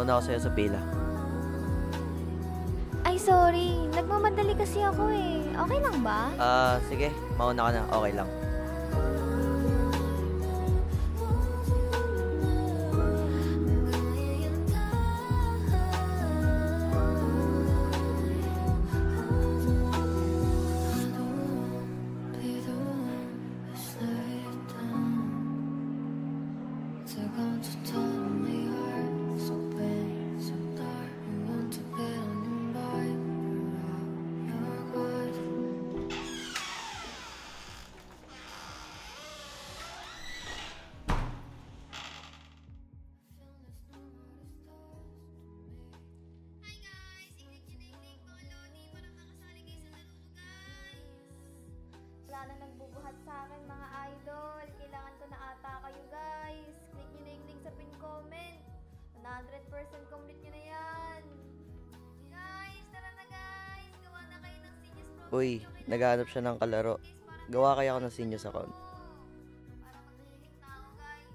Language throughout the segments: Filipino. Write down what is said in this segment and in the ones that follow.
nauna ako sa'yo sa pila. Ay, sorry. Nagmamadali kasi ako eh. Okay lang ba? Sige. Mauna ka na. Okay lang. Wala na nagbubuhat sa akin mga idol. Kailangan ko na ata kayo guys. Click nyo na yung link sa pin comment. 100% complete nyo na yan. Guys, tara na guys. Gawa na kayo ng Seniors Pro. Uy, naghahanap siya ng kalaro. Gawa kaya ako ng Seniors account. Para maglilink na ako guys.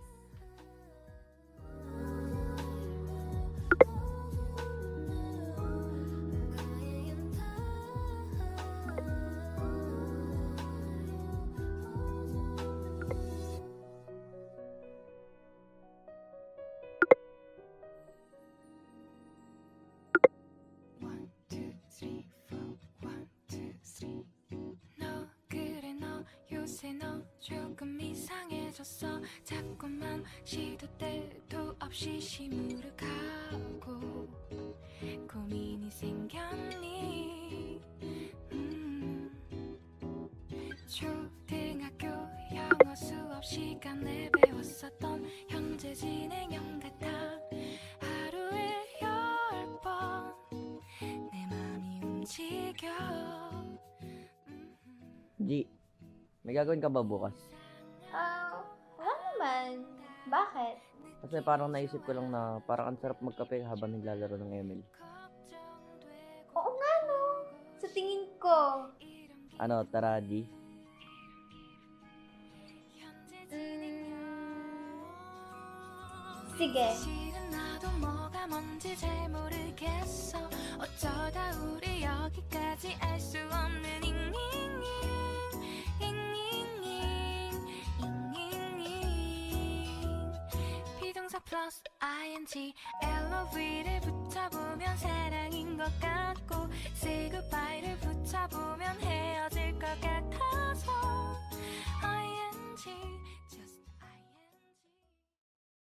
요새 너 조금 이상해졌어. 자꾸만 시도 때도 없이 시무룩하고 고민이 생겼니. 초등학교 영어 수업 시간에 배웠었던 현재 진행형 같아. 하루에 10번 내 맘이 움직여. G, may gagawin ka ba bukas? Wala naman. Bakit? Kasi parang naisip ko lang na parang ang sarap magkape habang naglalaro ng ML. Oo nga no. Sa tingin ko. Ano, tara G? Sige. 실은 나도 뭐가 뭔지 잘 모르겠어. 어쩌다 우리 여기까지 알 수 없는 잉잉잉 잉잉잉 잉잉잉 비동사 플러스 ing LOV를